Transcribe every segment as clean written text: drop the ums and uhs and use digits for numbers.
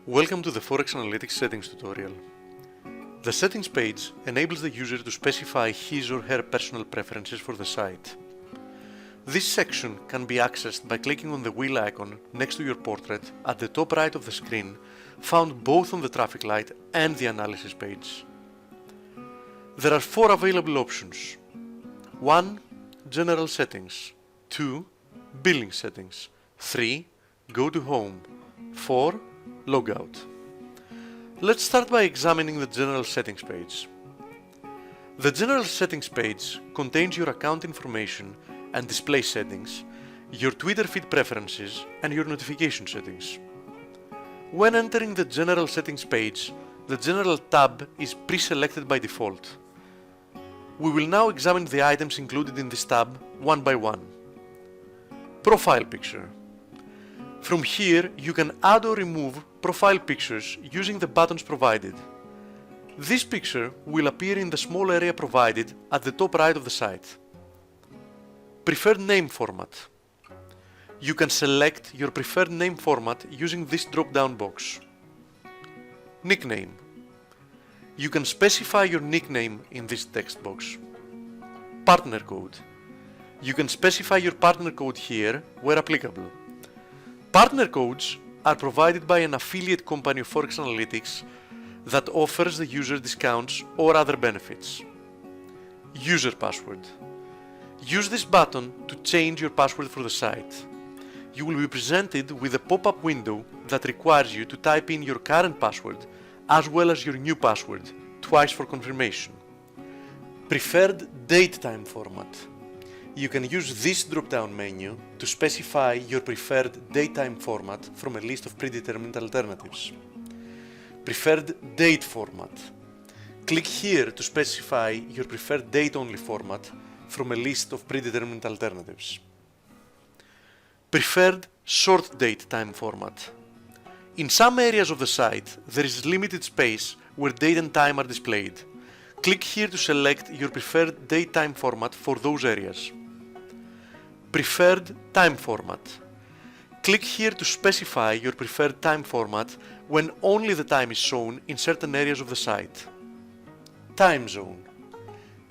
Welcome to the Forex Analytics settings tutorial. The settings page enables the user to specify his or her personal preferences for the site. This section can be accessed by clicking on the wheel icon next to your portrait at the top right of the screen, found both on the traffic light and the analysis page. There are 4 available options. 1. General settings. 2. Billing settings. 3. Go to home. 4. Logout. Let's start by examining the General Settings page. The General Settings page contains your account information and display settings, your Twitter feed preferences, and your notification settings. When entering the General Settings page, the General tab is pre-selected by default. We will now examine the items included in this tab one by one. Profile picture. From here, you can add or remove profile pictures using the buttons provided. This picture will appear in the small area provided at the top right of the site. Preferred name format. You can select your preferred name format using this drop-down box. Nickname. You can specify your nickname in this text box. Partner code. You can specify your partner code here where applicable. Partner codes are provided by an affiliate company of Forex Analytics that offers the user discounts or other benefits. User password. Use this button to change your password for the site. You will be presented with a pop-up window that requires you to type in your current password as well as your new password twice for confirmation. Preferred date-time format. You can use this drop-down menu to specify your preferred date-time format from a list of predetermined alternatives. Preferred date format. Click here to specify your preferred date-only format from a list of predetermined alternatives. Preferred short date time format. In some areas of the site, there is limited space where date and time are displayed. Click here to select your preferred date-time format for those areas. Preferred time format. Click here to specify your preferred time format when only the time is shown in certain areas of the site. Time zone.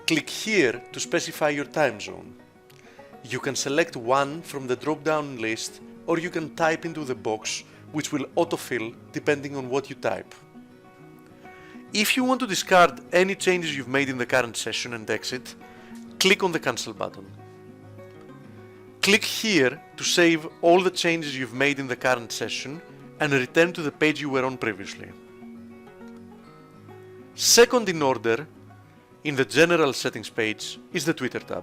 Click here to specify your time zone. You can select one from the drop-down list, or you can type into the box which will autofill depending on what you type. If you want to discard any changes you've made in the current session and exit, click on the cancel button. Click here to save all the changes you've made in the current session and return to the page you were on previously. Second in order in the General Settings page is the Twitter tab.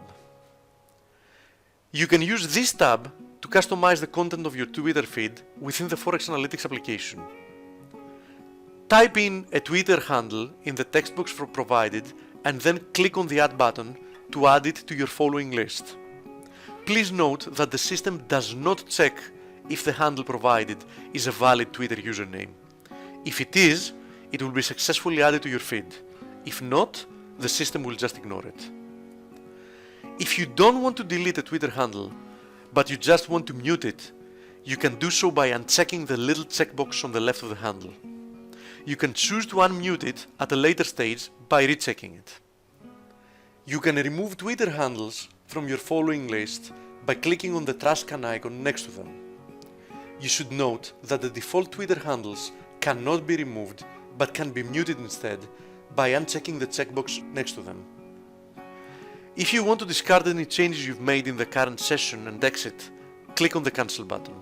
You can use this tab to customize the content of your Twitter feed within the Forex Analytics application. Type in a Twitter handle in the text box provided and then click on the Add button to add it to your following list. Please note that the system does not check if the handle provided is a valid Twitter username. If it is, it will be successfully added to your feed. If not, the system will just ignore it. If you don't want to delete a Twitter handle, but you just want to mute it, you can do so by unchecking the little checkbox on the left of the handle. You can choose to unmute it at a later stage by rechecking it. You can remove Twitter handles from your following list by clicking on the trash can icon next to them. You should note that the default Twitter handles cannot be removed but can be muted instead by unchecking the checkbox next to them. If you want to discard any changes you've made in the current session and exit, click on the cancel button.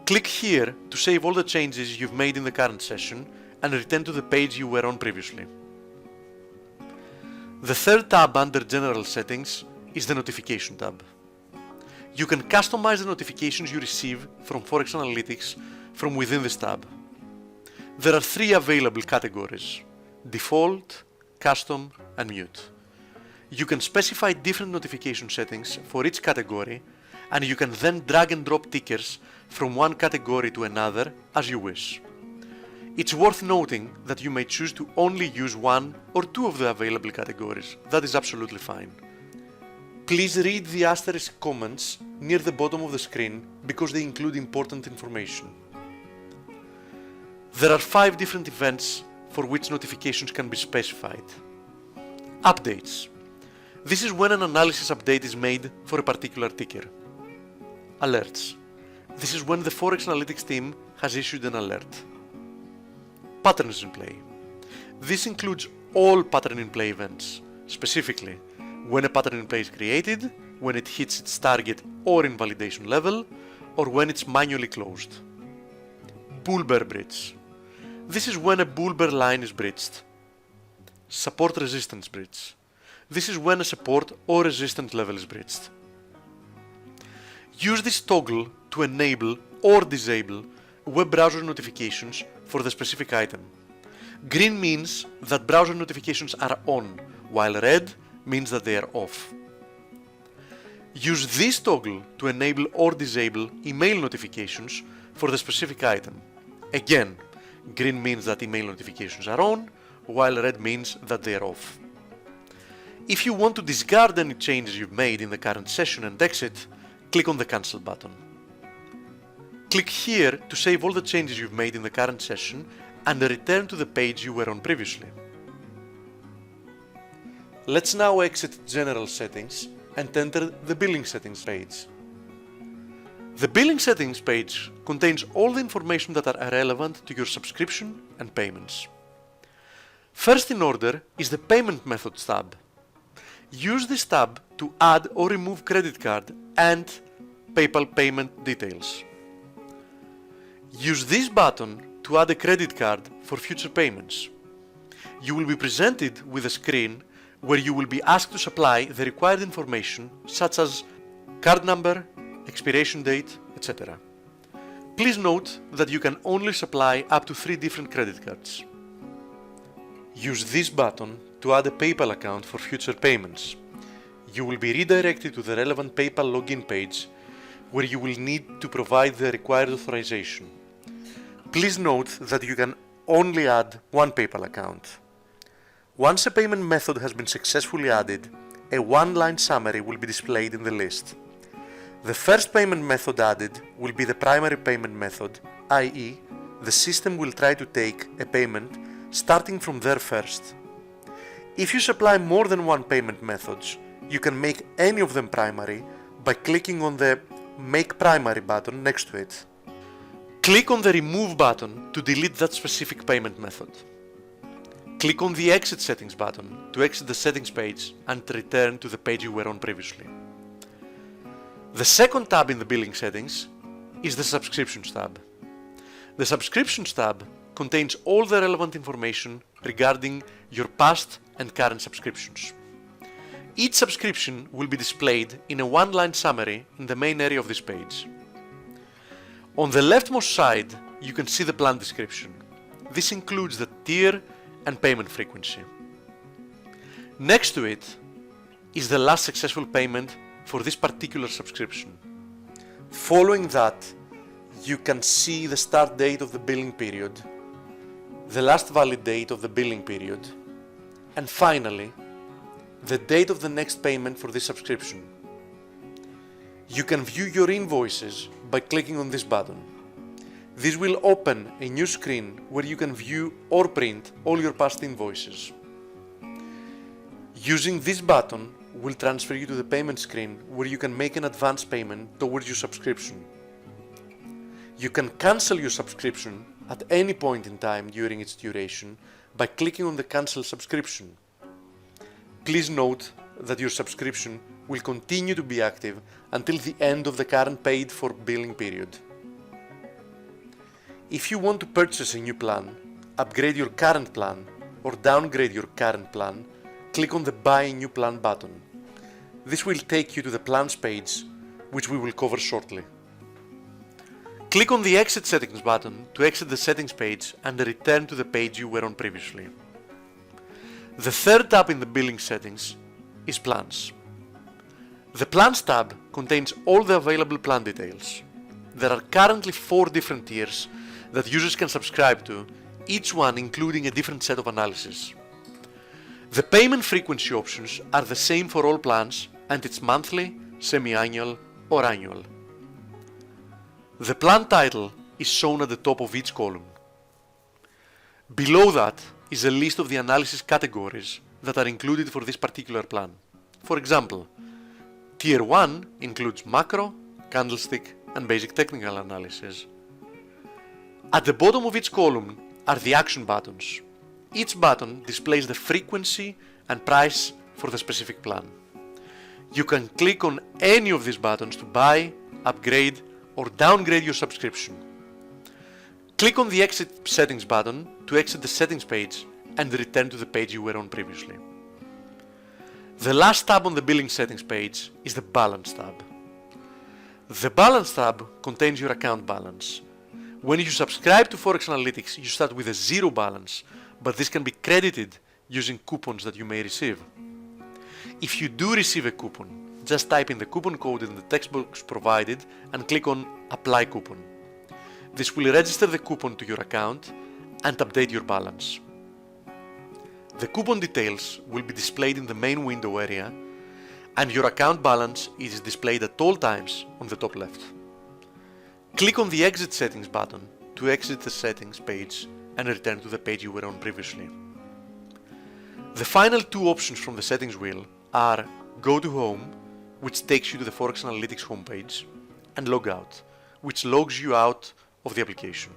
Click here to save all the changes you've made in the current session and return to the page you were on previously. The third tab under General Settings is the Notification tab. You can customize the notifications you receive from Forex Analytics from within this tab. There are 3 available categories: Default, Custom, and Mute. You can specify different notification settings for each category, and you can then drag and drop tickers from one category to another as you wish. It's worth noting that you may choose to only use 1 or 2 of the available categories. That is absolutely fine. Please read the asterisk comments near the bottom of the screen because they include important information. There are 5 different events for which notifications can be specified. Updates. This is when an analysis update is made for a particular ticker. Alerts. This is when the Forex Analytics team has issued an alert. Patterns in play. This includes all pattern in play events, specifically when a pattern in play is created, when it hits its target or invalidation level, or when it's manually closed. Bull-bear bridge. This is when a bull-bear line is breached. Support resistance breach. This is when a support or resistance level is breached. Use this toggle to enable or disable web browser notifications for the specific item. Green means that browser notifications are on, while red means that they are off. Use this toggle to enable or disable email notifications for the specific item. Again, green means that email notifications are on, while red means that they are off. If you want to discard any changes you've made in the current session and exit, click on the Cancel button. Click here to save all the changes you've made in the current session and return to the page you were on previously. Let's now exit General Settings and enter the Billing Settings page. The Billing Settings page contains all the information that are relevant to your subscription and payments. First in order is the Payment Methods tab. Use this tab to add or remove credit card and PayPal payment details. Use this button to add a credit card for future payments. You will be presented with a screen where you will be asked to supply the required information such as card number, expiration date, etc. Please note that you can only supply up to 3 different credit cards. Use this button to add a PayPal account for future payments. You will be redirected to the relevant PayPal login page where you will need to provide the required authorization. Please note that you can only add one PayPal account. Once a payment method has been successfully added, a one-line summary will be displayed in the list. The first payment method added will be the primary payment method, i.e., the system will try to take a payment starting from there first. If you supply more than one payment methods, you can make any of them primary by clicking on the Make Primary button next to it. Click on the Remove button to delete that specific payment method. Click on the Exit Settings button to exit the settings page and return to the page you were on previously. The second tab in the Billing Settings is the Subscriptions tab. The Subscriptions tab contains all the relevant information regarding your past and current subscriptions. Each subscription will be displayed in a one-line summary in the main area of this page. On the leftmost side, you can see the plan description. This includes the tier and payment frequency. Next to it is the last successful payment for this particular subscription. Following that, you can see the start date of the billing period, the last valid date of the billing period, and finally, the date of the next payment for this subscription. You can view your invoices by clicking on this button. This will open a new screen where you can view or print all your past invoices. Using this button will transfer you to the payment screen where you can make an advance payment towards your subscription. You can cancel your subscription at any point in time during its duration by clicking on the Cancel Subscription. Please note that your subscription will continue to be active until the end of the current paid for billing period. If you want to purchase a new plan, upgrade your current plan, or downgrade your current plan, click on the Buy a New Plan button. This will take you to the Plans page, which we will cover shortly. Click on the Exit Settings button to exit the settings page and return to the page you were on previously. The third tab in the Billing Settings is Plans. The Plans tab contains all the available plan details. There are currently 4 different tiers that users can subscribe to, each one including a different set of analysis. The payment frequency options are the same for all plans and it's monthly, semi-annual or annual. The plan title is shown at the top of each column. Below that is a list of the analysis categories that are included for this particular plan. For example, Tier 1 includes macro, candlestick, and basic technical analysis. At the bottom of each column are the action buttons. Each button displays the frequency and price for the specific plan. You can click on any of these buttons to buy, upgrade, or downgrade your subscription. Click on the Exit Settings button to exit the settings page and return to the page you were on previously. The last tab on the billing settings page is the Balance tab. The Balance tab contains your account balance. When you subscribe to Forex Analytics, you start with a zero balance, but this can be credited using coupons that you may receive. If you do receive a coupon, just type in the coupon code in the text box provided and click on Apply Coupon. This will register the coupon to your account and update your balance. The coupon details will be displayed in the main window area, and your account balance is displayed at all times on the top left. Click on the Exit Settings button to exit the settings page and return to the page you were on previously. The final two options from the settings wheel are Go to Home, which takes you to the Forex Analytics homepage, and Log Out, which logs you out of the application.